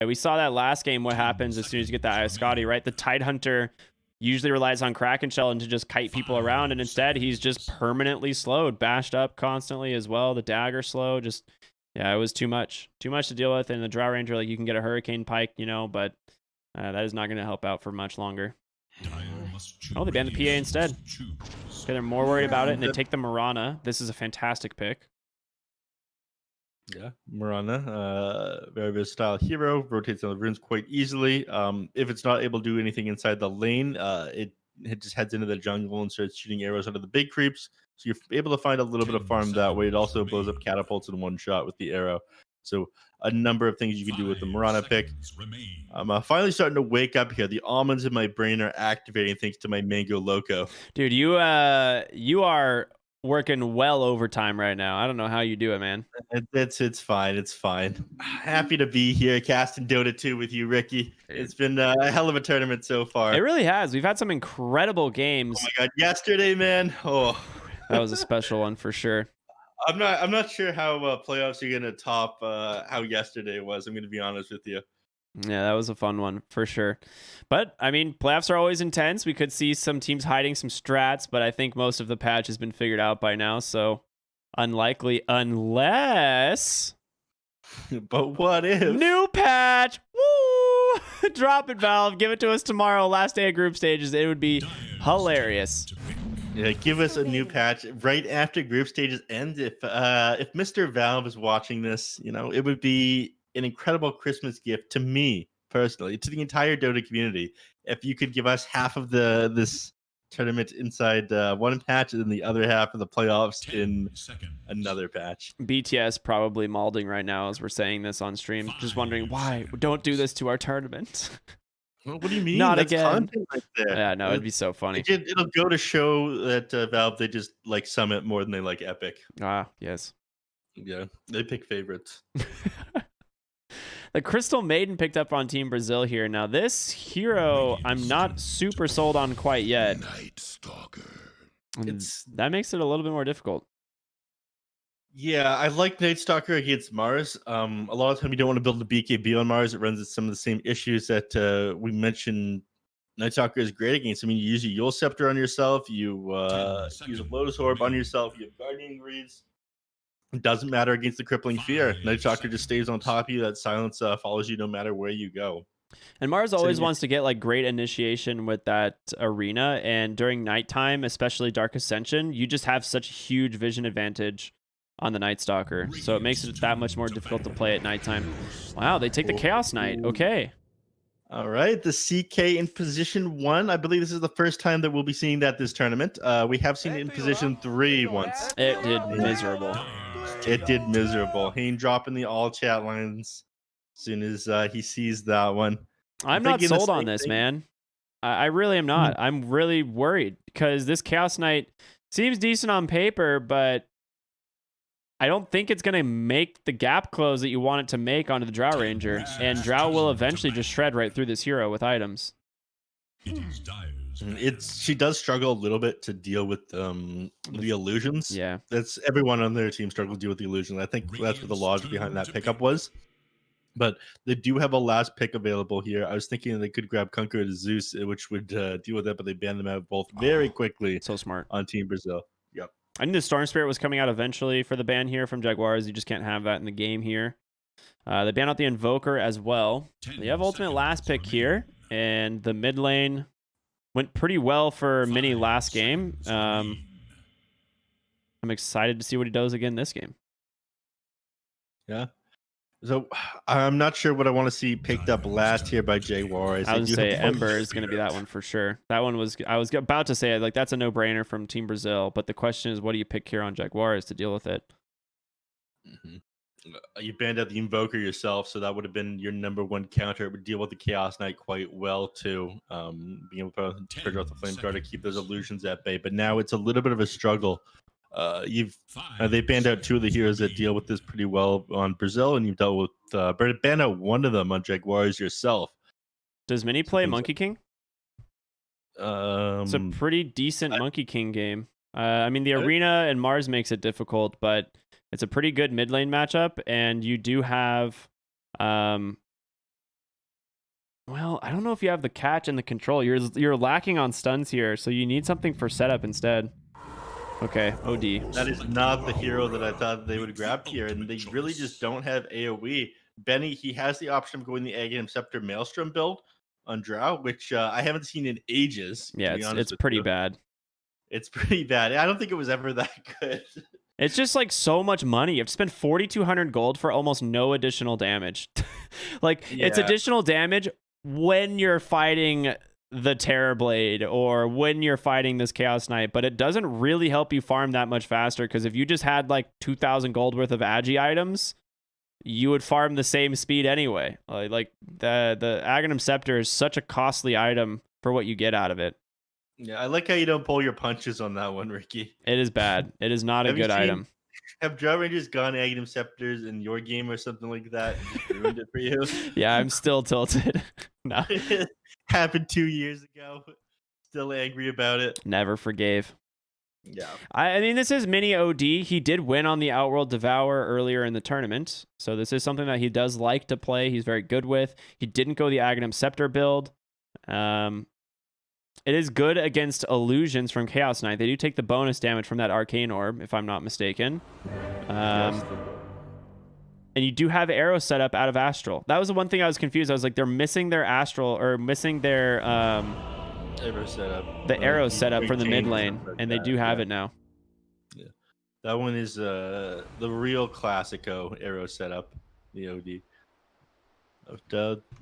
We saw that last game, what happens as soon as you get that Scotty, right? The Tidehunter usually relies on Kraken Shell and to just kite people around, and instead he's just permanently slowed, bashed up constantly as well. The dagger slow, just, yeah, it was too much. Too much to deal with. And the Drow Ranger, like, you can get a Hurricane Pike, you know, but that is not going to help out for much longer. Oh, they banned the PA instead. Okay, they're more worried about it, and they take the Marana. This is a fantastic pick. Yeah, Marana, very versatile hero, rotates on the runes quite easily. If it's not able to do anything inside the lane, it just heads into the jungle and starts shooting arrows out of the big creeps. So you're able to find a little bit of farm that way. It also blows up catapults in one shot with the arrow. So a number of things you can do with the Marana pick. I'm finally starting to wake up here. The almonds in my brain are activating thanks to my Mango Loco. Dude, you are working well overtime right now. I don't know how you do it, man. It's fine. It's fine. Happy to be here casting Dota 2 with you, Ricky. It's been a hell of a tournament so far. It really has. We've had some incredible games. Oh my god, yesterday, man. Oh, that was a special one for sure. I'm not sure how playoffs are gonna top how yesterday was. I'm gonna be honest with you. Yeah, that was a fun one for sure. But I mean, playoffs are always intense. We could see some teams hiding some strats, but I think most of the patch has been figured out by now. So unlikely, unless. But what if? New patch! Woo! Drop it, Valve. Give it to us tomorrow. Last day of group stages. It would be hilarious. Yeah, give us a new patch right after group stages end. If Mr. Valve is watching this, you know, it would be an incredible Christmas gift to me personally, to the entire Dota community. If you could give us half of this tournament inside one patch and then the other half of the playoffs in another patch. BTS probably malding right now as we're saying this on stream, just wondering why don't do this to our tournament. What do you mean? Not That's again. Content right there. Yeah, no, it'd be so funny. It'll go to show that Valve, they just like Summit more than they like Epic. Ah, yes. Yeah, they pick favorites. The Crystal Maiden picked up on Team Brazil here. Now, this hero, I'm not super sold on quite yet. Night Stalker. That makes it a little bit more difficult. Yeah, I like Night Stalker against Mars. A lot of time you don't want to build a BKB on Mars. It runs into some of the same issues that we mentioned. Night Stalker is great against. I mean, you use a Yule Scepter on yourself. You use a Lotus Orb on yourself. You have Guardian Greaves. It doesn't matter against the Crippling Fear. Night Stalker just stays on top of you. That silence follows you no matter where you go. And Mars always wants to get like great initiation with that arena. And during nighttime, especially Dark Ascension, you just have such a huge vision advantage on the Night Stalker. So it makes it that much more difficult to play at nighttime. Wow, they take the Chaos Knight. Okay. All right, the CK in position 1. I believe this is the first time that we'll be seeing that this tournament. We have seen it in position 3 once. It did miserable. It did miserable. Hayne dropping the all chat lines as soon as he sees that one. I'm not sold on this, man. I really am not. I'm really worried because this Chaos Knight seems decent on paper, but I don't think it's going to make the gap close that you want it to make onto the Drow Ranger. And Drow will eventually just shred right through this hero with items. She does struggle a little bit to deal with the illusions. Yeah. That's everyone on their team struggled to deal with the illusions. I think that's what the logic behind that pickup was. But they do have a last pick available here. I was thinking they could grab Conqueror to Zeus, which would deal with that, but they banned them out both very quickly. So smart. On Team Brazil. Yep. I knew the Storm Spirit was coming out eventually for the ban here from Jaguares. You just can't have that in the game here. They ban out the Invoker as well. They have ultimate last pick here, and the mid lane went pretty well for Mini last game. I'm excited to see what he does again this game. Yeah. So I'm not sure what I want to see picked up last here by Jaguares. I would say Ember is going to be that one for sure. That one was, I was about to say, like, that's a no-brainer from Team Brazil, but the question is, what do you pick here on Jaguares to deal with it? You banned out the Invoker yourself, so that would have been your #1 counter. It would deal with the Chaos Knight quite well, too. Being able to trigger out the Flame Guard to keep those illusions at bay, but now it's a little bit of a struggle. They banned out 2 of the heroes that deal with this pretty well on Brazil, and you've dealt with banned out 1 of them on Jaguares yourself. Does Mini play Monkey King? It's a pretty decent Monkey King game. I mean, the arena and Mars makes it difficult, but it's a pretty good mid lane matchup, and you do have Well, I don't know if you have the catch and the control. You're lacking on stuns here, so you need something for setup instead. Okay, OD. That is not the hero that I thought they would grab here, and they really just don't have AoE. Benny, he has the option of going the Aghanim Scepter Maelstrom build on Drow, which I haven't seen in ages, to Yeah, be honest it's with pretty you. bad. It's pretty bad. I don't think it was ever that good. It's just like so much money. You have to spend 4,200 gold for almost no additional damage. Like it's Yeah. additional damage when you're fighting the Terrorblade or when you're fighting this Chaos Knight, but it doesn't really help you farm that much faster because if you just had like 2,000 gold worth of Agi items, you would farm the same speed anyway. Like the Aghanim Scepter is such a costly item for what you get out of it. Yeah, I like how you don't pull your punches on that one, Ricky. It is bad. It is not a Have you good seen- item. Have Drow Rangers gone Aghanim Scepters in your game or something like that and just ruined it for you? Yeah, I'm still tilted. No, Happened 2 years ago. Still angry about it. never forgave. Yeah. I mean, this is mini OD. He did win on the Outworld Devour earlier in the tournament, so this is something that he does like to play. He's very good with. He didn't go the Aghanim Scepter build. It is good against illusions from Chaos Knight. They do take the bonus damage from that Arcane Orb, if I'm not mistaken. And you do have arrow set up out of Astral. That was the one thing I was confused. I was like, they're missing their Astral, or missing their Arrow setup. the arrow setup for the mid chain, lane, something like and they that, do have yeah. it now. Yeah. That one is the real classico arrow setup, the OD.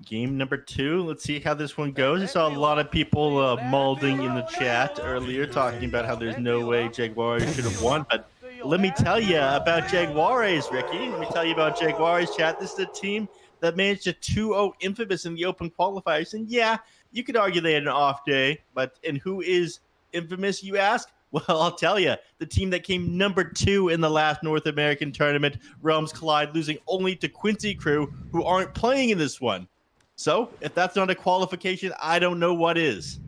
Game number 2. Let's see how this one goes. I saw a lot of people mauling in the chat earlier, talking about how there's no way Jaguares should have won. But let me tell you about Jaguares, Ricky. Let me tell you about Jaguares, chat. This is a team that managed to 2-0 Infamous in the open qualifiers. And yeah, you could argue they had an off day, and who is Infamous, you ask? Well, I'll tell you, the team that came number 2 in the last North American tournament, Realms Collide, losing only to Quincy Crew, who aren't playing in this one. So, if that's not a qualification, I don't know what is.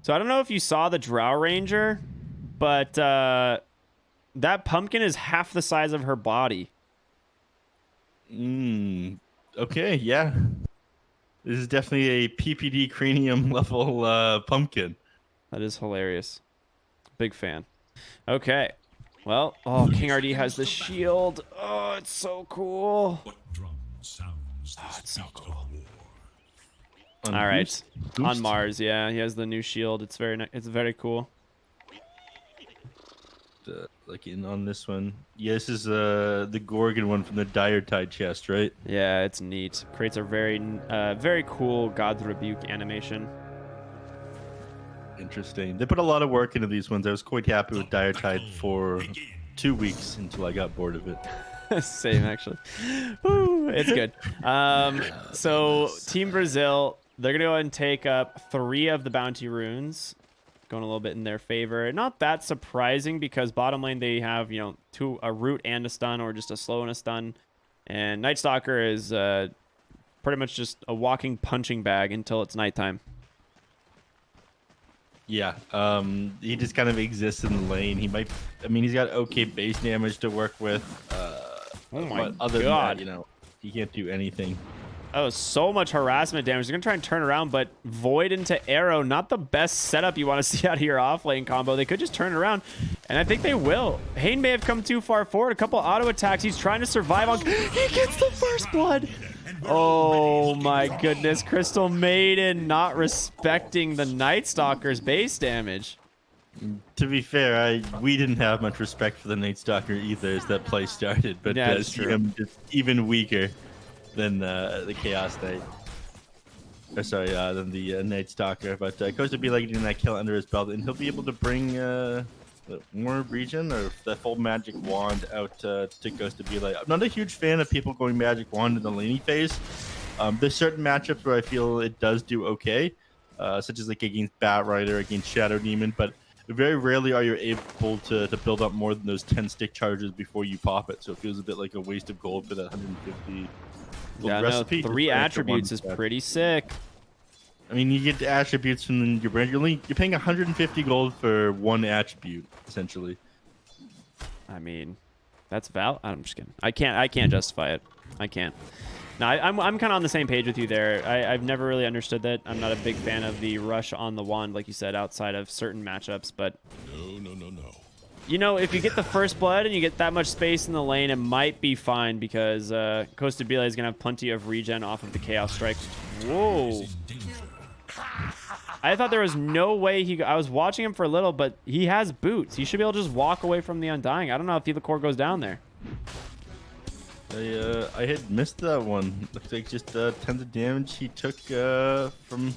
So I don't know if you saw the Drow Ranger, but that pumpkin is half the size of her body. Okay, yeah. This is definitely a PPD cranium level pumpkin. That is hilarious. Big fan. Okay. Well, oh, King RD has the shield. Oh, it's so cool. Oh, it's so cool. All right. On Mars, yeah, he has the new shield. It's very cool. Like on this one. Yeah, this is the Gorgon one from the Dire Tide chest, right? Yeah, it's neat. Creates a very cool God's Rebuke animation. Interesting. They put a lot of work into these ones. I was quite happy with Dire Tide for 2 weeks until I got bored of it. Same, actually. Woo, it's good. So Team Brazil, they're gonna go ahead and take up 3 of the bounty runes, going a little bit in their favor. Not that surprising because bottom lane they have a root and a stun, or just a slow and a stun, and Night Stalker is pretty much just a walking punching bag until it's nighttime. Yeah, he just kind of exists in the lane. He's got okay base damage to work with. Oh my but other God. than that, he can't do anything. Oh, so much harassment damage. They're going to try and turn around, but Void into Arrow, not the best setup you want to see out of your off-lane combo. They could just turn it around, and I think they will. Hayne may have come too far forward. A couple auto attacks. He's trying to survive on... He gets the first blood! Oh my goodness. Crystal Maiden not respecting the Night Stalker's base damage. To be fair, we didn't have much respect for the Night Stalker either as that play started, but Yeah, that's see true. him just even weaker than the Chaos Knight. Or sorry, than the Night Stalker. But Coach will be like getting that kill under his belt, and he'll be able to bring more region or the full magic wand out to Ghost to be like. I'm not a huge fan of people going magic wand in the laning phase. There's certain matchups where I feel it does do okay, such as like against Bat Rider, against Shadow Demon, but very rarely are you able to build up more than those 10 stick charges before you pop it. So it feels a bit like a waste of gold for that 150 gold Yeah, no, recipe. 3 attributes is pretty sick. I mean, you get attributes from your brand. You're paying 150 gold for 1 attribute, essentially. I mean, that's I'm just kidding. I can't justify it. I can't. No, I'm kind of on the same page with you there. I've never really understood that. I'm not a big fan of the rush on the wand, like you said, outside of certain matchups. But No. you know, if you get the first blood and you get that much space in the lane, it might be fine because Costa Bile is gonna have plenty of regen off of the Chaos Strike. Whoa. I thought there was no way I was watching him for a little, but he has boots. He should be able to just walk away from the Undying. I don't know if the core goes down there. I had missed that one. Looks like just tons of damage he took from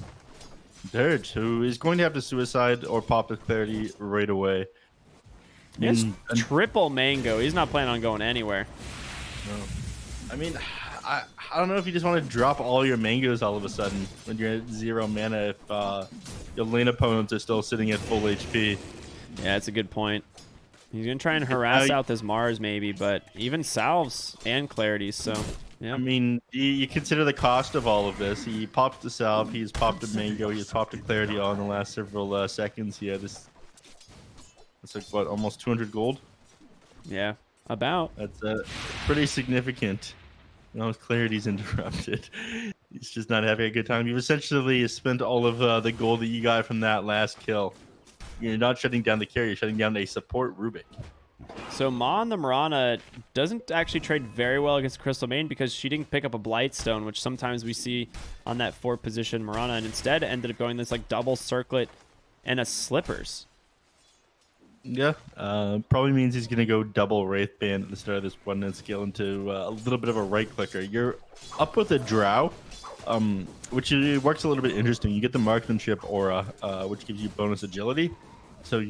Dirge, who is going to have to suicide or pop his clarity right away. It's triple mango. He's not planning on going anywhere. No. I mean, I don't know if you just want to drop all your mangoes all of a sudden when you're at 0 mana if your lane opponents are still sitting at full HP. Yeah, that's a good point. He's going to try and harass out this Mars maybe, but even salves and clarities, so yeah. I mean, you consider the cost of all of this. He popped the salve, he's popped a mango, he's popped a clarity all in the last several seconds here. That's like, what, almost 200 gold? Yeah, about. That's pretty significant. Now his clarity's interrupted. He's just not having a good time. You've essentially spent all of the gold that you got from that last kill. You're not shutting down the carry, you're shutting down a support Rubik. So Ma on the Mirana doesn't actually trade very well against Crystal Main because she didn't pick up a Blightstone, which sometimes we see on that 4th position Mirana, and instead ended up going this like double circlet and a Slippers. Yeah, probably means he's going to go double Wraith Band at the start of this 1-minute skill into a little bit of a right clicker. You're up with a Drow, which works a little bit interesting. You get the Marksmanship aura, which gives you bonus agility. So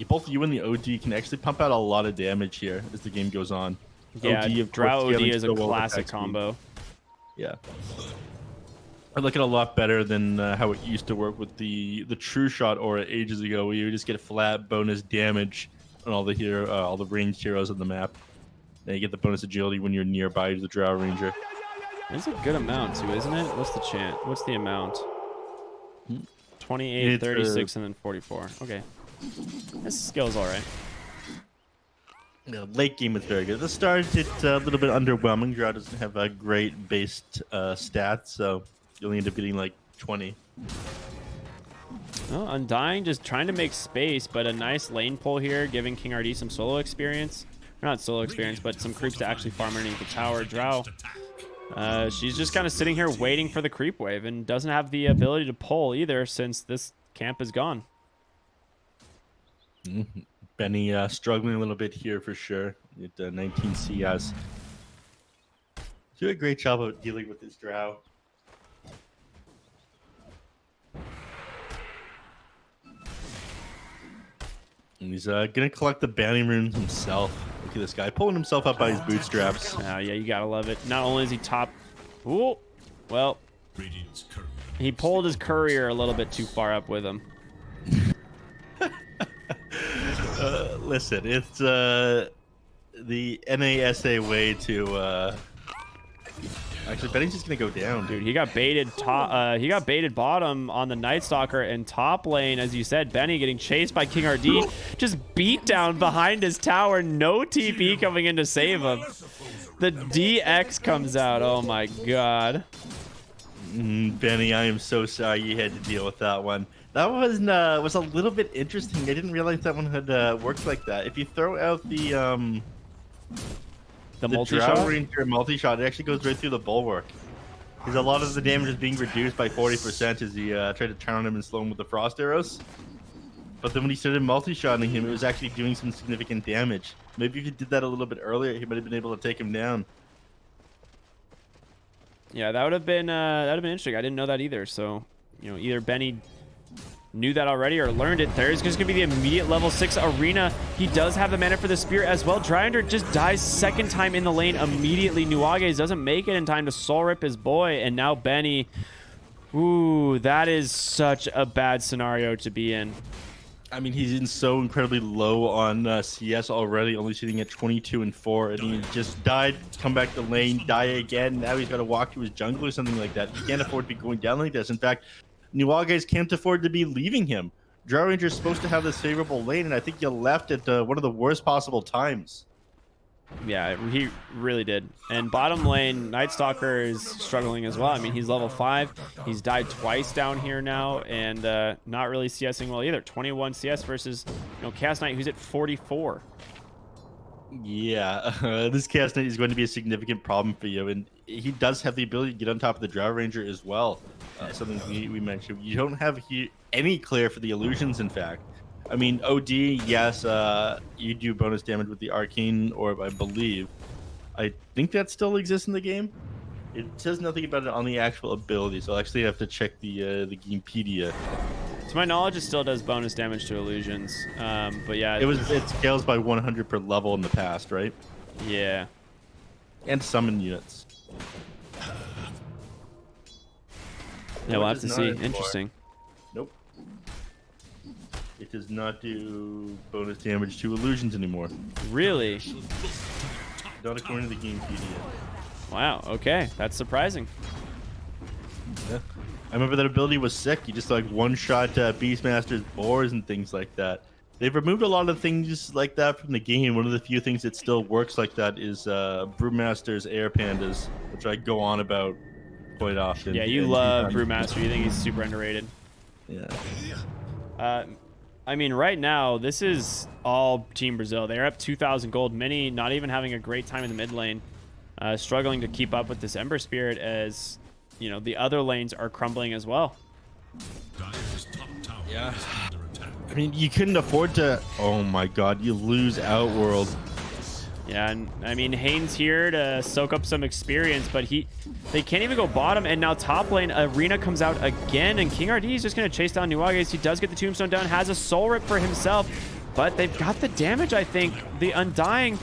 both you and the OD can actually pump out a lot of damage here as the game goes on. Yeah, OD, Drow OD is a well classic combo. Yeah. I like it a lot better than how it used to work with the True Shot aura ages ago, where you just get flat bonus damage on all the ranged heroes on the map. And you get the bonus agility when you're nearby the Drow Ranger. It's a good amount too, isn't it? What's the chant? What's the amount? 28, 36, and then 44. Okay. This skill's all right. Yeah, late game is very good. At the start, it's a little bit underwhelming. Drow doesn't have a great based stats, so you'll end up getting like 20. Well, Undying just trying to make space, but a nice lane pull here, giving King RD some solo experience. Or not solo experience, but some creeps to actually farm underneath the tower. Drow, she's just kind of sitting here waiting for the creep wave and doesn't have the ability to pull either since this camp is gone. Benny struggling a little bit here for sure. At 19 CS. Do a great job of dealing with this Drow. And he's gonna collect the bounty runes himself. Look at this guy pulling himself up by his bootstraps. Oh yeah, you gotta love it. Not only is he top, ooh, well, he pulled his courier a little bit too far up with him. Listen, it's the NASA way to. Actually, Benny's just gonna go down, dude. He got baited top. He got baited bottom on the Night Stalker, and top lane, as you said, Benny getting chased by King RD, just beat down behind his tower. No TP coming in to save him. The DX comes out. Oh my god. Benny, I am so sorry you had to deal with that one. That was a little bit interesting. I didn't realize that one had worked like that. If you throw out the multi-shot, it actually goes right through the bulwark. Because a lot of the damage is being reduced by 40% as he tried to turn on him and slow him with the frost arrows. But then when he started multi-shotting him, it was actually doing some significant damage. Maybe if he did that a little bit earlier, he might have been able to take him down. Yeah, that would have been interesting. I didn't know that either. So, you know, either Benny knew that already or learned it. There's just gonna be the immediate level 6 arena. He does have the mana for the spear as well. Dryander just dies second time in the lane immediately. Nuages doesn't make it in time to soul rip his boy, and now Benny. Ooh, that is such a bad scenario to be in. I mean, he's in so incredibly low on CS already, only sitting at 22 and 4, and he just died, come back to lane, die again. Now he's got to walk to his jungle or something like that. He can't afford to be going down like this. In fact, Nuages can't afford to be leaving him. Drow Ranger's supposed to have this favorable lane, and I think you left at one of the worst possible times. Yeah, he really did. And bottom lane, Night Stalker is struggling as well. I mean, he's level 5. He's died twice down here now, and not really CSing well either. 21 CS versus, Chaos Knight, who's at 44. Yeah, this Chaos Knight is going to be a significant problem for you, and he does have the ability to get on top of the Drow Ranger as well. Something we mentioned. You don't have any clear for the illusions, in fact. I mean, OD, yes, you do bonus damage with the Arcane Orb, I believe. I think that still exists in the game. It says nothing about it on the actual ability, so I'll actually have to check the Gamepedia. To my knowledge, it still does bonus damage to illusions. But yeah. It scales by 100 per level in the past, right? Yeah. And summon units. Yeah, we'll have to see. Interesting. Nope. It does not do bonus damage to illusions anymore. Really? Not according to the Gamepedia. Wow, okay. That's surprising. Yeah. I remember that ability was sick. You just like one-shot Beastmaster's boars and things like that. They've removed a lot of things like that from the game. One of the few things that still works like that is Brewmaster's Air Pandas, which I go on about quite often. Yeah, you love Brewmaster. You think he's super underrated. Yeah. I mean, right now, this is all Team Brazil. They're up 2,000 gold. Many not even having a great time in the mid lane. Struggling to keep up with this Ember Spirit as, the other lanes are crumbling as well. Yeah. I mean, you couldn't afford to... Oh my god, you lose Outworld. Yeah, and I mean, Haynes here to soak up some experience, but they can't even go bottom, and now top lane, Arena comes out again, and King RD is just going to chase down Jaguares. He does get the Tombstone down, has a Soul Rip for himself, but they've got the damage, I think. The Undying...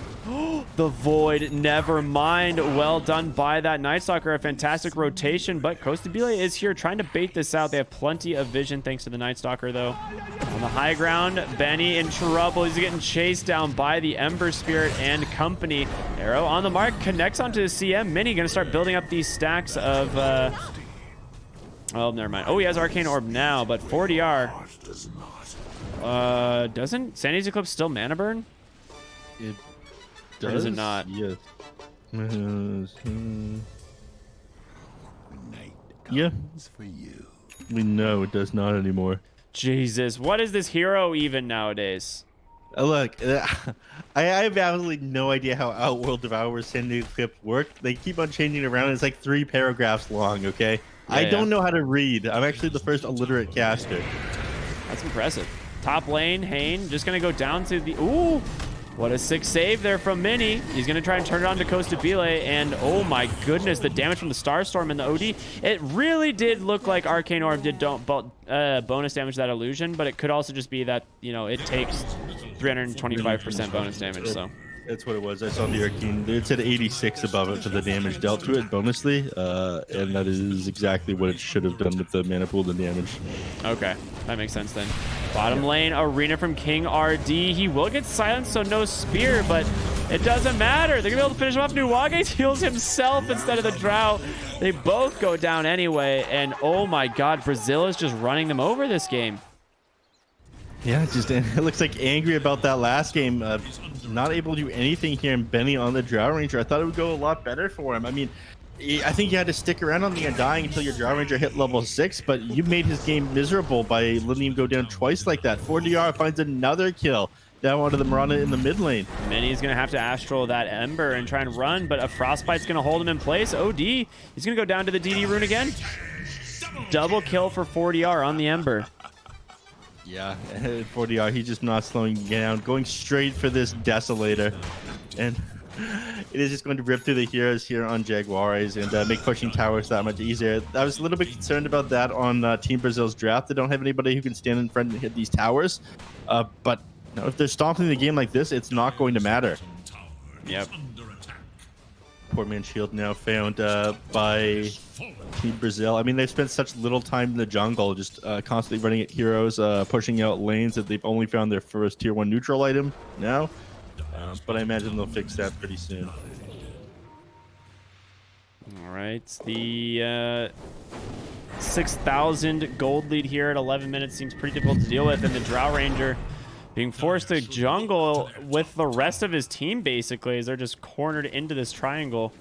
the Void, never mind. Well done by that Night Stalker. A fantastic rotation, but Costabile is here trying to bait this out. They have plenty of vision thanks to the Night Stalker, though. On the high ground, Benny in trouble. He's getting chased down by the Ember Spirit and company. Arrow on the mark, connects onto the CM. Mini going to start building up these stacks of... oh, never mind. Oh, he has Arcane Orb now, but 4DR. Doesn't Sandy's Eclipse still mana burn? It Or does it not? Yes. Yeah. We know it does not anymore. Jesus, what is this hero even nowadays? Look, I have absolutely no idea how Outworld Devourer's Sandy Eclipse work. They keep on changing it around. It's like 3 paragraphs long, okay? I don't know how to read. I'm actually the first illiterate caster. That's impressive. Top lane, Hane, just going to go down to the... Ooh! What a sick save there from Mini. He's going to try and turn it on to Costabile, and oh my goodness, the damage from the Starstorm and the OD. It really did look like Arcane Orb did bonus damage to that illusion, but it could also just be that, it takes 325% bonus damage, so... That's what it was. I saw the Arcane. It said 86 above it for the damage dealt to it bonusly, and that is exactly what it should have done with the mana pool and damage. Okay, that makes sense then. Bottom lane, Arena from King RD. He will get silenced, so no spear, but it doesn't matter. They're going to be able to finish him off. Jaguares heals himself instead of the Drow. They both go down anyway, and oh my god, Brazil is just running them over this game. Yeah, it looks like angry about that last game. Not able to do anything here, and Benny on the Drow Ranger. I thought it would go a lot better for him. I mean, I think you had to stick around on the Undying until your Drow Ranger hit level 6, but you made his game miserable by letting him go down twice like that. 4DR finds another kill down onto the Mirana in the mid lane. Mini's going to have to Astral that Ember and try and run, but a Frostbite's going to hold him in place. OD, he's going to go down to the DD rune again. Double kill for 4DR on the Ember. Yeah, 4DR, he's just not slowing down, going straight for this Desolator. And it is just going to rip through the heroes here on Jaguares and make pushing towers that much easier. I was a little bit concerned about that on Team Brazil's draft. They don't have anybody who can stand in front and hit these towers. But if they're stomping the game like this, it's not going to matter. Yep. Poor man's shield now found by Team Brazil. I mean, they've spent such little time in the jungle, just constantly running at heroes, pushing out lanes that they've only found their first tier 1 neutral item now. But I imagine they'll fix that pretty soon. All right, the 6,000 gold lead here at 11 minutes seems pretty difficult to deal with, and the Drow Ranger being forced to jungle with the rest of his team, basically, as they're just cornered into this triangle.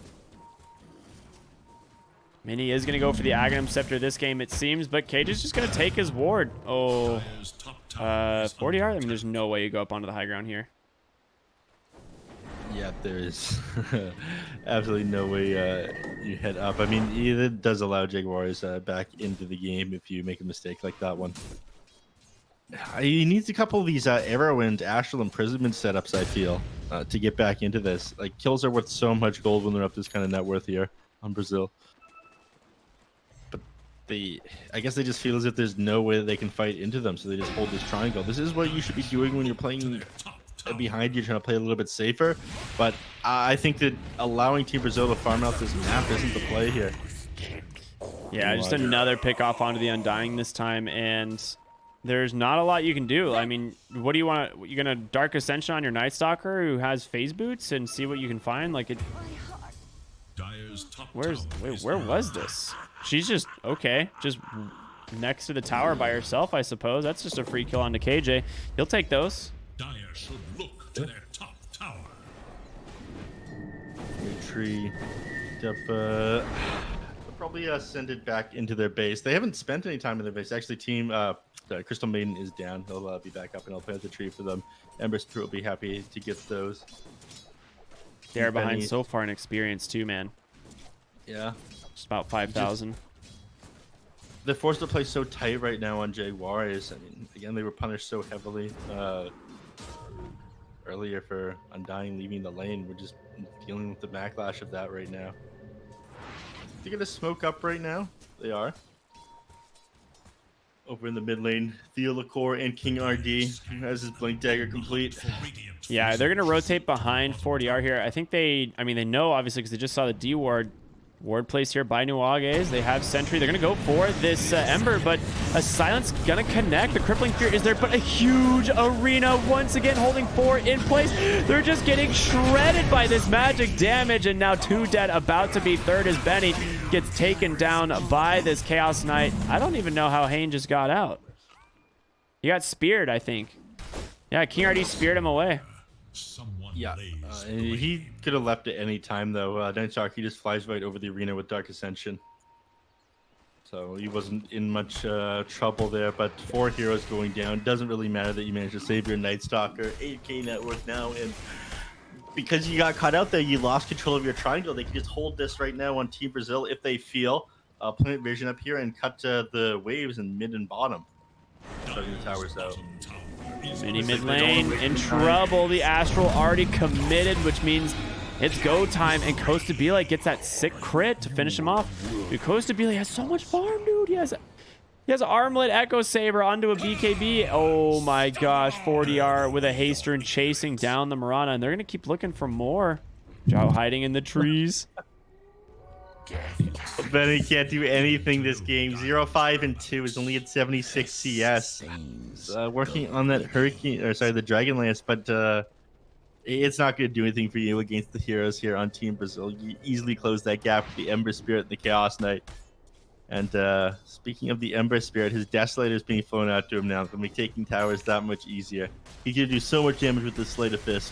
Mini is going to go for the Aghanim Scepter this game, it seems, but Cage is just going to take his ward. Oh, 40R? I mean, there's no way you go up onto the high ground here. Yeah, there is absolutely no way you head up. I mean, it does allow Jaguares back into the game if you make a mistake like that one. He needs a couple of these Arrow and Astral Imprisonment setups, I feel, to get back into this. Like, kills are worth so much gold when they're up this kind of net worth here on Brasil. But I guess they just feel as if there's no way that they can fight into them, so they just hold this triangle. This is what you should be doing when you're playing behind you, trying to play a little bit safer. But I think that allowing Team Brasil to farm out this map isn't the play here. Yeah, just another pick off onto the Undying this time, and there's not a lot you can do. I mean, what do you want? You're gonna Dark Ascension on your Night Stalker who has phase boots and see what you can find? Like it. Where was this? She's just okay, just next to the tower by herself, I suppose. That's just a free kill onto KJ. He'll take those. Dire should look to their top tower. Tree up. Probably send it back into their base. They haven't spent any time in their base. Actually, team Crystal Maiden is down. They'll be back up, and I'll plant the tree for them. Ember Spirit will be happy to get those. They're behind so far in experience too, man. Yeah, just about 5,000. They're forced to play so tight right now on Jaguares. I mean, again, they were punished so heavily earlier for Undying leaving the lane. We're just dealing with the backlash of that right now. They're gonna smoke up right now. They are. Over in the mid lane, Theolacor and King RD has his Blink Dagger complete. Yeah, they're gonna rotate behind 40R here. I think they know obviously because they just saw the D ward placed here by Jaguares. They have Sentry. They're gonna go for this Ember, but a Silence gonna connect. The Crippling Fear is there, but a huge arena once again holding 4 in place. They're just getting shredded by this magic damage, and now 2 dead, about to be 3rd as Benny gets taken down by this Chaos Knight. I don't even know how Hayne just got out. He got speared, I think. Yeah, King RD speared him away. Yeah, he could have left at any time, though. Night he just flies right over the arena with Dark Ascension. So he wasn't in much trouble there, but 4 heroes going down. Doesn't really matter that you managed to save your Night Stalker. 8k network now, and because you got caught out there, you lost control of your triangle. They can just hold this right now on Team Brasil if they feel. Planet Vision up here and cut the waves in mid and bottom. Starting the towers out. Mini mid lane in trouble. The Astral already committed, which means it's go time, and Costabile gets that sick crit to finish him off. Dude, Costabile has so much farm, dude. He has Armlet, Echo Saber onto a BKB. Oh my gosh, 40R with a haster and chasing down the Mirana, and they're gonna keep looking for more. Joe hiding in the trees. Benny can't do anything this game. 0-5-2 is only at 76 CS. Working on that the Dragon Lance, but it's not going to do anything for you against the heroes here on Team Brasil. You easily close that gap with the Ember Spirit and the Chaos Knight. And speaking of the Ember Spirit, his Desolator is being flown out to him now. It's going to make taking towers that much easier. He can do so much damage with the Slate of Fist.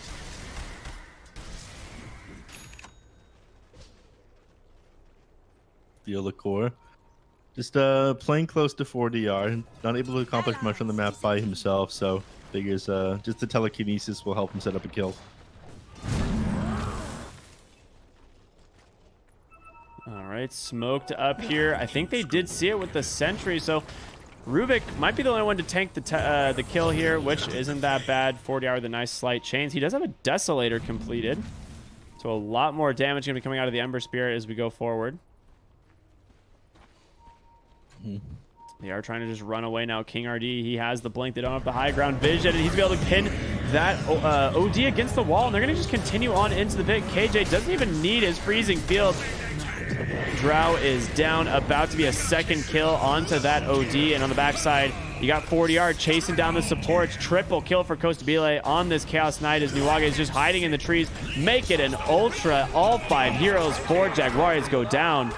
Theolacor just playing close to 4DR, not able to accomplish much on the map by himself, so figures just the telekinesis will help him set up a kill. All right, smoked up here. I think they did see it with the Sentry, so Rubik might be the only one to tank the kill here, which isn't that bad. 40R with a nice slight chains. He does have a Desolator completed, so a lot more damage going to be coming out of the Ember Spirit as we go forward. They are trying to just run away now. King RD, he has the blink. They don't have the high ground vision, and he's going to be able to pin that OD against the wall, and they're going to just continue on into the pit. KJ doesn't even need his freezing field. Drow is down, about to be a 2nd kill onto that OD, and on the backside, you got 40R chasing down the supports. Triple kill for Costabile on this Chaos Knight as Jaguares is just hiding in the trees. Make it an ultra. All 5 heroes for Jaguares go down.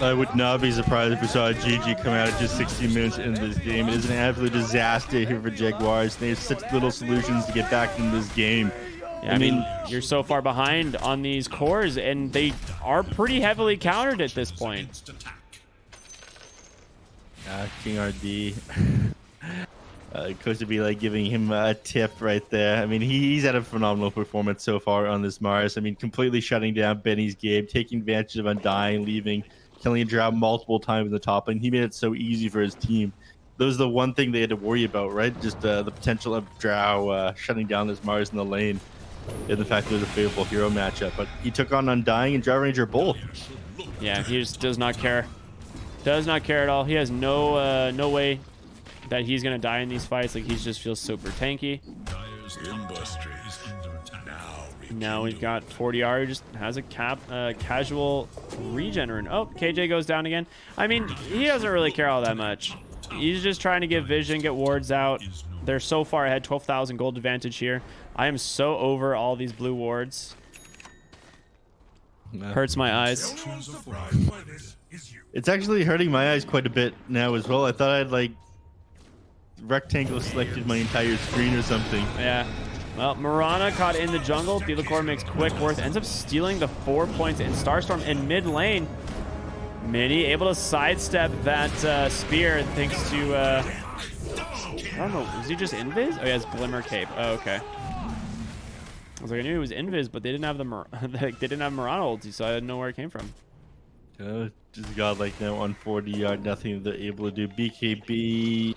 I would not be surprised if we saw a GG come out at just 60 minutes into this game. It is an absolute disaster here for Jaguares. They have such little solutions to get back into this game. Yeah, I mean, you're so far behind on these cores, and they are pretty heavily countered at this point. King RD. Coach would be like giving him a tip right there. I mean, he's had a phenomenal performance so far on this Mars. I mean, completely shutting down Benny's game, taking advantage of Undying, leaving, killing a Drow multiple times in the top lane. He made it so easy for his team. That was the one thing they had to worry about, right? Just the potential of Drow shutting down this Mars in the lane, and the fact that it was a favorable hero matchup. But he took on Undying and Drow Ranger both. Yeah, he just does not care. Does not care at all. He has no way that he's gonna die in these fights. Like, he just feels super tanky. Now we've got 40R who just has a casual regen. Oh, KJ goes down again. I mean, he doesn't really care all that much. He's just trying to get vision, get wards out. They're so far ahead, 12,000 gold advantage here. I am so over all these blue wards. Hurts my eyes. It's actually hurting my eyes quite a bit now as well. I thought I'd like rectangle selected my entire screen or something. Yeah. Well, Mirana caught in the jungle. Thelacore makes quick work. Ends up stealing the 4 points in Starstorm in mid lane. Mini able to sidestep that spear thanks to I don't know, is he just invis? Oh, he has Glimmer Cape. Oh, okay. I was like, I knew he was invis, but they didn't have they didn't have Mirana ulti, so I didn't know where it came from. Just godlike now on 40 yard, nothing they're able to do. BKB,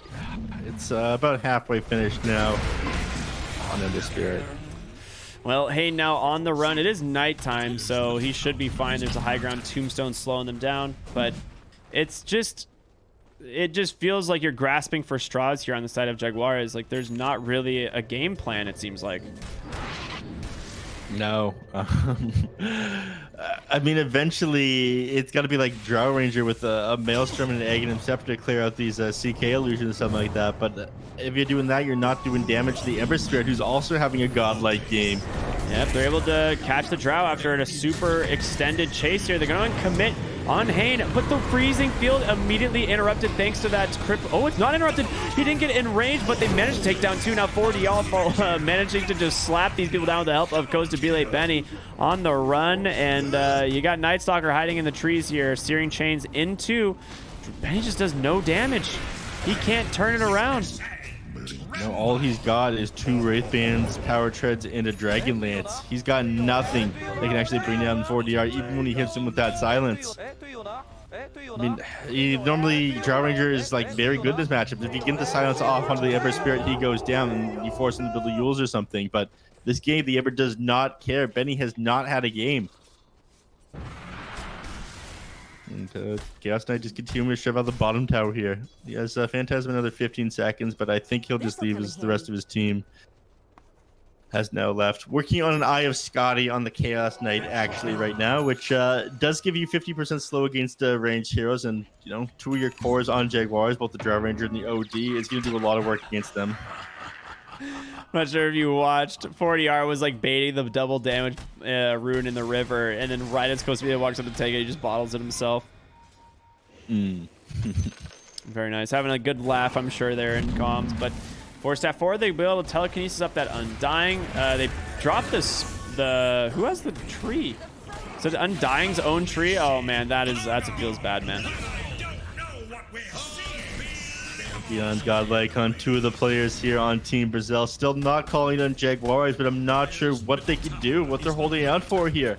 it's about halfway finished now on the Spirit. Well, hey, now on the run, it is nighttime, so he should be fine. There's a high ground tombstone slowing them down, but it just feels like you're grasping for straws here on the side of Jaguares. Like, there's not really a game plan, it seems like. No. I mean, eventually it's got to be like Drow Ranger with a Maelstrom and an Egg and him separate to clear out these CK illusions and something like that. But if you're doing that, you're not doing damage to the Ember Spirit, who's also having a godlike game. Yep, they're able to catch the Drow after a super extended chase here. They're going to commit on Hane, but the freezing field immediately interrupted thanks to that crypt. Oh, it's not interrupted. He didn't get in range, but they managed to take down two. Now 40 all managing to just slap these people down with the help of Coast to Belay Benny on the run. And you got Night Stalker hiding in the trees here, searing chains into. Benny just does no damage. He can't turn it around. No, all he's got is 2 Wraithbands, Power Treads, and a Dragon Lance. He's got nothing that can actually bring down 40R, even when he hits him with that silence. I mean, normally Drow Ranger is like very good in this matchup. If you get the silence off onto the Ember Spirit, he goes down and you force him to build the Yules or something. But this game, the Ember does not care. Benny has not had a game. And Chaos Knight just continuing to shove out the bottom tower here. He has Phantasm another 15 seconds, but I think he'll just leave as the rest of his team has now left. Working on an Eye of Scotty on the Chaos Knight actually right now, which does give you 50% slow against ranged heroes, and you know, 2 of your cores on Jaguares, both the Drow Ranger and the OD, is going to do a lot of work against them. I'm not sure if you watched. 40R was like baiting the double damage rune in the river, and then right as Costa Rica walks up to take it, he just bottles it himself. Very nice. Having a good laugh, I'm sure, there in comms. But for Staff 4, they'll be able to telekinesis up that Undying. They dropped this. Who has the tree? Is it Undying's own tree? Oh man, that feels bad, man. Beyond godlike on 2 of the players here on Team Brasil. Still not calling them Jaguares, but I'm not sure what they can do, what they're holding out for here.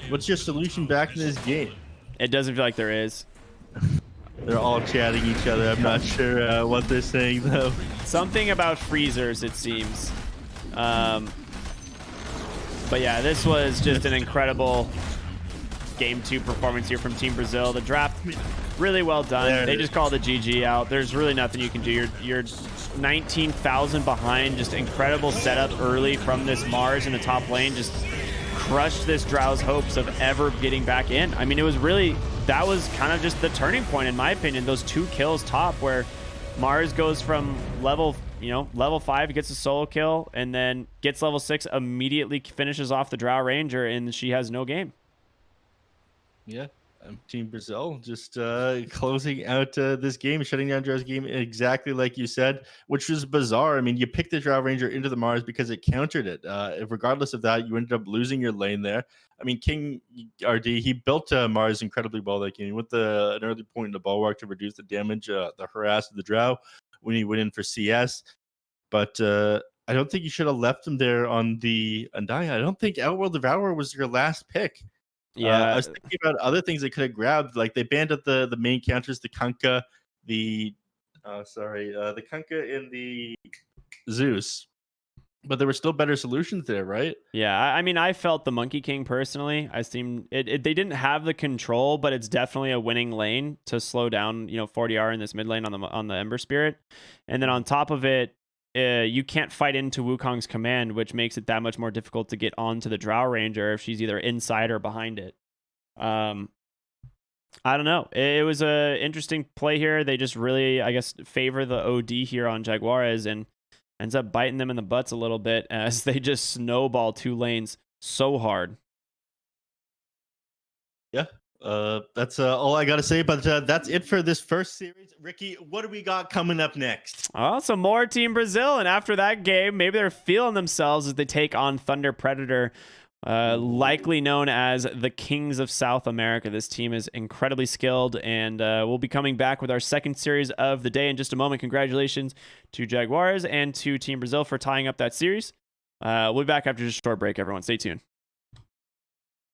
What's your solution back in this game? It doesn't feel like there is. They're all chatting each other. I'm not sure what they're saying, though. Something about freezers, it seems. But yeah, this was just an incredible Game 2 performance here from Team Brasil. The draft, really well done. They just called the GG out. There's really nothing you can do. You're 19,000 behind. Just incredible setup early from this Mars in the top lane. Just crushed this Drow's hopes of ever getting back in. I mean, it was really, that was kind of just the turning point, in my opinion. Those 2 kills top, where Mars goes from level 5, gets a solo kill, and then gets level 6, immediately finishes off the Drow Ranger, and she has no game. Yeah. Team Brazil just closing out this game, shutting down Drow's game exactly like you said, which was bizarre. I mean, you picked the Drow Ranger into the Mars because it countered it. Regardless of that, you ended up losing your lane there. I mean, King RD, he built Mars incredibly well that game with an early point in the bulwark to reduce the damage, the harass of the Drow when he went in for CS. But I don't think you should have left him there on the Undying. I don't think Outworld Devourer was your last pick. I Yeah, was thinking about other things they could have grabbed. Like they banned up the main counters, the Kunkka, the the Kunkka and the Zeus. But there were still better solutions there, right? yeah. I mean, I felt the Monkey King personally. They didn't have the control, but it's definitely a winning lane to slow down, 40R in this mid lane on the Ember Spirit, and then on top of it, you can't fight into Wukong's command, which makes it that much more difficult to get onto the Drow Ranger if she's either inside or behind it. I don't know. It was a interesting play here. They just really, I guess, favor the OD here on Jaguares and ends up biting them in the butts a little bit as they just snowball 2 lanes so hard. Yeah. That's all I got to say. But that's it for this first series. Ricky, what do we got coming up next? Oh, some more Team Brazil. And after that game, maybe they're feeling themselves as they take on Thunder Predator, likely known as the Kings of South America. This team is incredibly skilled, and we'll be coming back with our second series of the day in just a moment. Congratulations to Jaguares and to Team Brazil for tying up that series. We'll be back after just a short break, everyone. Stay tuned.